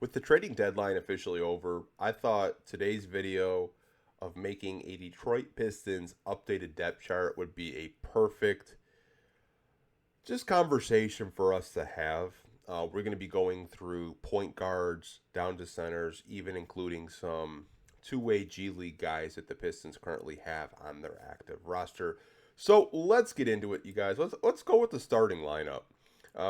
With the trading deadline officially over, I thought today's video of making a Detroit Pistons updated depth chart would be a perfect just conversation for us to have. We're going to be going through point guards, down to centers, even including some two-way G League guys that the Pistons currently have on their active roster. So let's get into it, you guys. Let's go with the starting lineup.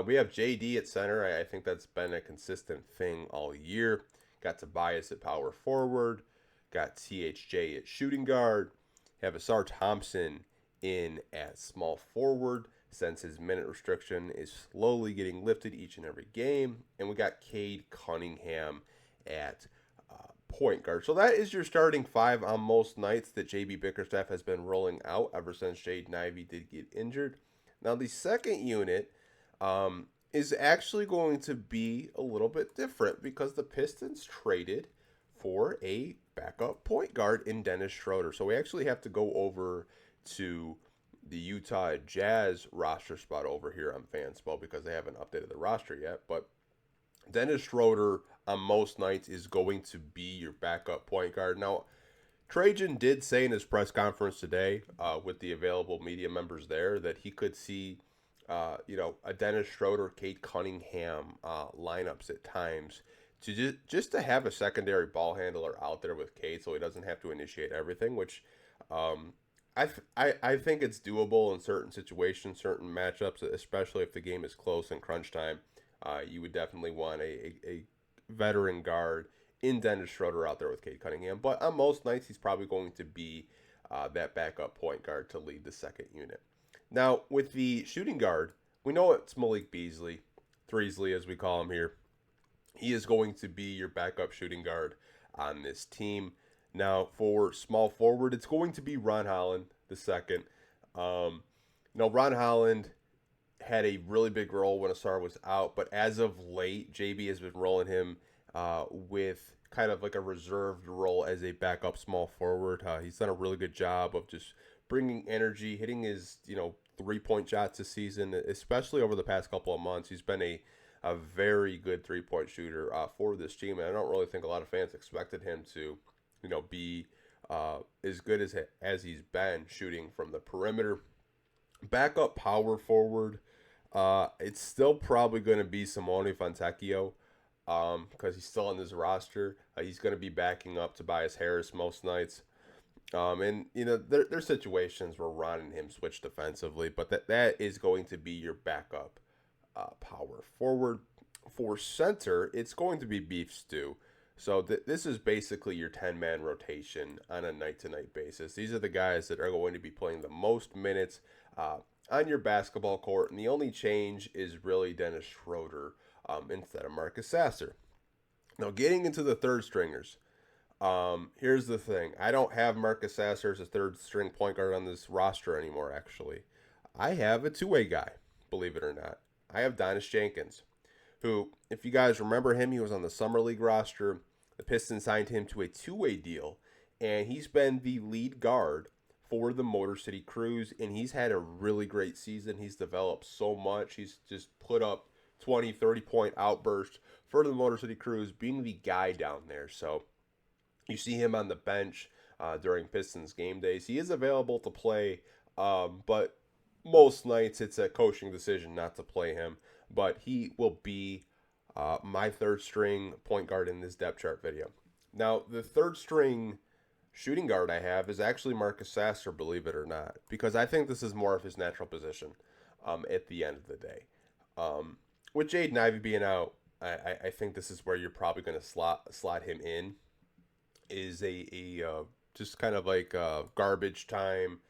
We have JD at center. I think that's been a consistent thing all year. Got Tobias at power forward. Got THJ at shooting guard. Have Asar Thompson in at small forward since his minute restriction is slowly getting lifted each and every game. And we got Cade Cunningham at point guard. So that is your starting five on most nights that JB Bickerstaff has been rolling out ever since Jaden Ivey did get injured. Now, the second unit is actually going to be a little bit different because the Pistons traded for a backup point guard in Dennis Schroeder. So we actually have to go over to the Utah Jazz roster spot over here on Fanspo because they haven't updated the roster yet. But Dennis Schroeder on most nights is going to be your backup point guard. Now, Trajan did say in his press conference today with the available media members there that he could see, a Dennis Schroeder, Cade Cunningham lineups at times to just to have a secondary ball handler out there with Cade so he doesn't have to initiate everything, which I think it's doable in certain situations, certain matchups, especially if the game is close in crunch time. You would definitely want a veteran guard in Dennis Schroeder out there with Cade Cunningham. But on most nights, he's probably going to be that backup point guard to lead the second unit. Now, with the shooting guard, we know it's Malik Beasley, Threesley as we call him here. He is going to be your backup shooting guard on this team. Now, for small forward, it's going to be Ron Holland, the second. Ron Holland had a really big role when Asar was out, but as of late, JB has been rolling him with kind of like a reserved role as a backup small forward. He's done a really good job of just bringing energy, hitting his 3-point shots this season, especially over the past couple of months. He's been a very good 3-point shooter for this team, and I don't really think a lot of fans expected him to be as good as he's been shooting from the perimeter. Backup power forward, it's still probably going to be Simone Fontecchio because he's still on this roster. He's going to be backing up Tobias Harris most nights. There's situations where Ron and him switch defensively, but that is going to be your backup power forward. For center, it's going to be Beef Stew. So this is basically your 10-man rotation on a night-to-night basis. These are the guys that are going to be playing the most minutes on your basketball court, and the only change is really Dennis Schroeder instead of Marcus Sasser. Now, getting into the third stringers, here's the thing. I don't have Marcus Sasser as a third-string point guard on this roster anymore, actually. I have a two-way guy, believe it or not. I have Donis Jenkins, who, if you guys remember him, he was on the Summer League roster. The Pistons signed him to a two-way deal, and he's been the lead guard for the Motor City Cruise, and he's had a really great season. He's developed so much. He's just put up 20, 30-point outbursts for the Motor City Cruise, being the guy down there. So you see him on the bench during Pistons game days. He is available to play, but most nights it's a coaching decision not to play him. But he will be my third string point guard in this depth chart video. Now, the third string shooting guard I have is actually Marcus Sasser, believe it or not, because I think this is more of his natural position at the end of the day. With Jaden Ivey being out, I think this is where you're probably going to slot him in. Is a just kind of like a garbage time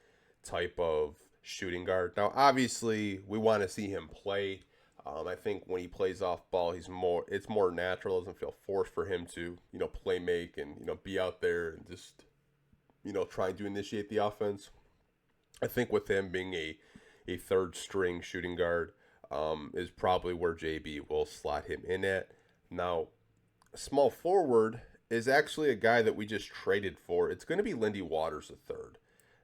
type of shooting guard. Now, obviously, we want to see him play. I think when he plays off ball, it's more natural. It doesn't feel forced for him to, play make and, be out there and just, trying to initiate the offense. I think with him being a third string shooting guard is probably where JB will slot him in at. Now, small forward is actually a guy that we just traded for. It's going to be Lindy Waters III.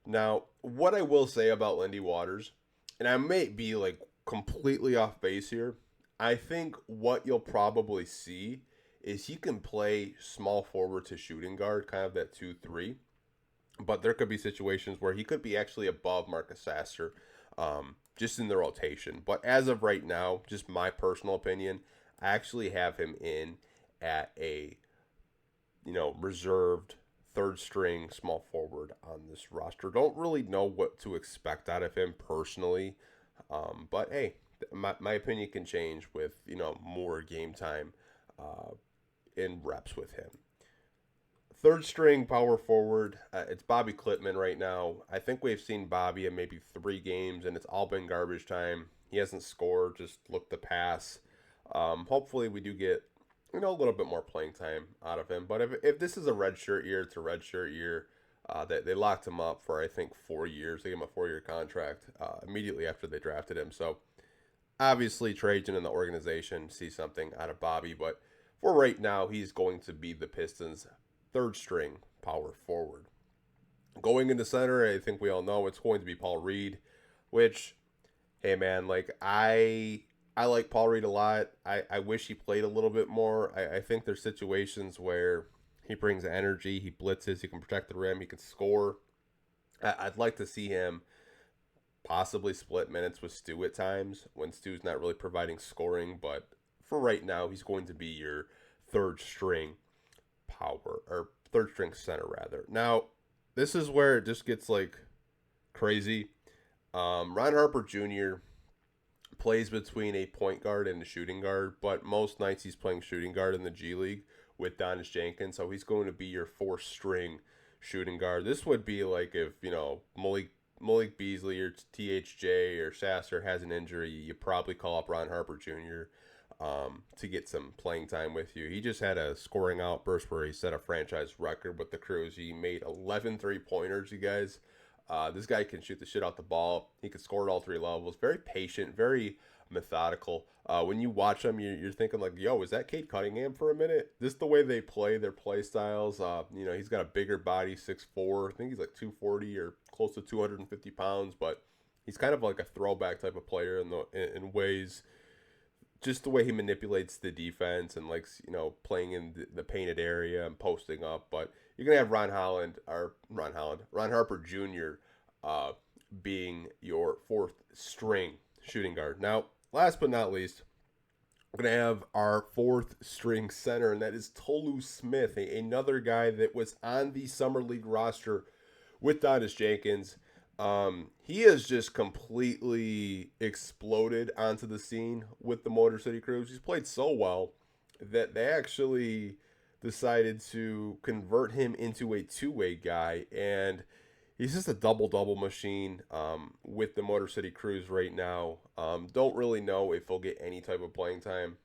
Now, what I will say about Lindy Waters, and I may be like completely off base here, I think what you'll probably see is he can play small forward to shooting guard, kind of that 2-3. But there could be situations where he could be actually above Marcus Sasser, just in the rotation. But as of right now, just my personal opinion, I actually have him in at a reserved third string small forward on this roster. Don't really know what to expect out of him personally, but hey, my opinion can change with more game time in reps with him. Third string power forward, it's Bobby Klitman right now. I think we've seen Bobby in maybe 3 games, and it's all been garbage time. He hasn't scored, just looked the pass. Hopefully, we do get a little bit more playing time out of him. But if this is a red shirt year, it's a red shirt year. They locked him up for I think 4 years. They gave him a 4-year contract immediately after they drafted him. So obviously, Trajan and the organization see something out of Bobby, but for right now, he's going to be the Pistons' third string power forward. Going into center, I think we all know it's going to be Paul Reed, which, hey man, like I like Paul Reed a lot. I wish he played a little bit more. I think there's situations where he brings energy, he blitzes, he can protect the rim, he can score. I'd like to see him possibly split minutes with Stu at times when Stu's not really providing scoring, but for right now, he's going to be your third string power, or third string center rather. Now, this is where it just gets like crazy. Ron Harper Jr. plays between a point guard and a shooting guard, but most nights he's playing shooting guard in the G League with Donis Jenkins, so he's going to be your fourth string shooting guard. This would be like if Malik Beasley or THJ or Sasser has an injury, you probably call up Ron Harper Jr. To get some playing time with you. He just had a scoring outburst where he set a franchise record with the Crews. He made 11 3-pointers, you guys. This guy can shoot the shit out the ball. He can score at all 3 levels. Very patient, very methodical. When you watch him, you're thinking like, yo, is that Cade Cunningham for a minute? This the way they play, their play styles. He's got a bigger body, 6'4". I think he's like 240 or close to 250 pounds, but he's kind of like a throwback type of player in ways. Just the way he manipulates the defense and likes, playing in the painted area and posting up. But you're gonna have Ron Harper Jr. Being your fourth string shooting guard. Now, last but not least, we're gonna have our fourth string center, and that is Tolu Smith, another guy that was on the summer league roster with Donis Jenkins. He has just completely exploded onto the scene with the Motor City Crews. He's played so well that they actually decided to convert him into a two-way guy, and he's just a double-double machine with the Motor City Crews right now. Don't really know if he'll get any type of playing time.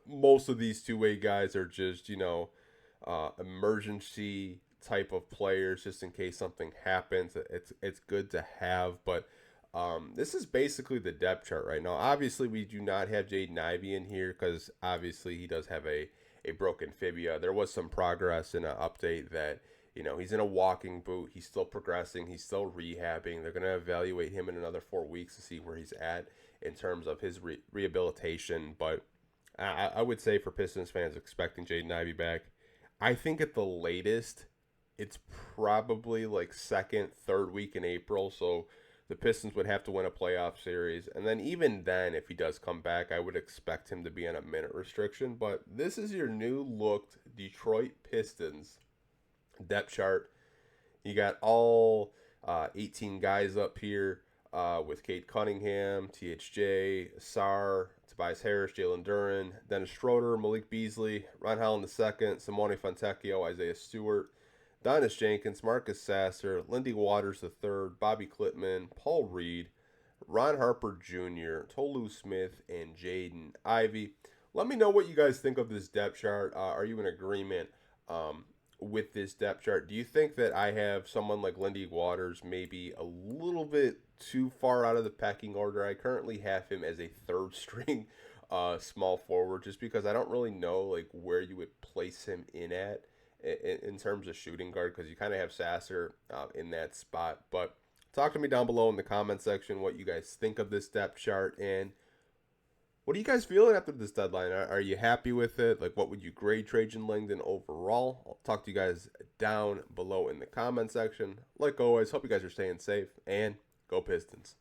Most of these two-way guys are just, emergency type of players just in case something happens. It's good to have, but this is basically the depth chart right now. Obviously, we do not have Jaden Ivey in here because obviously he does have a broken fibia. There was some progress in an update that he's in a walking boot. He's still progressing. He's still rehabbing. They're going to evaluate him in another 4 weeks to see where he's at in terms of his rehabilitation. But I would say for Pistons fans expecting Jaden Ivey back, I think at the latest it's probably like second, third week in April. So the Pistons would have to win a playoff series. And then even then, if he does come back, I would expect him to be on a minute restriction. But this is your new looked Detroit Pistons depth chart. You got all 18 guys up here with Cade Cunningham, THJ, Sar, Tobias Harris, Jalen Duren, Dennis Schroeder, Malik Beasley, Ron Holland II, Simone Fontecchio, Isaiah Stewart, Donis Jenkins, Marcus Sasser, Lindy Waters III, Bobby Klitman, Paul Reed, Ron Harper Jr., Tolu Smith, and Jaden Ivey. Let me know what you guys think of this depth chart. Are you in agreement with this depth chart? Do you think that I have someone like Lindy Waters maybe a little bit too far out of the pecking order? I currently have him as a third string small forward just because I don't really know like where you would place him in terms of shooting guard, because you kind of have Sasser in that spot. But talk to me down below in the comment section what you guys think of this depth chart, and What are you guys feeling after this deadline? Are you happy with it? Like, what would you grade Trajan Langdon overall? I'll talk to you guys down below in the comment section. Like always, hope you guys are staying safe, and go Pistons.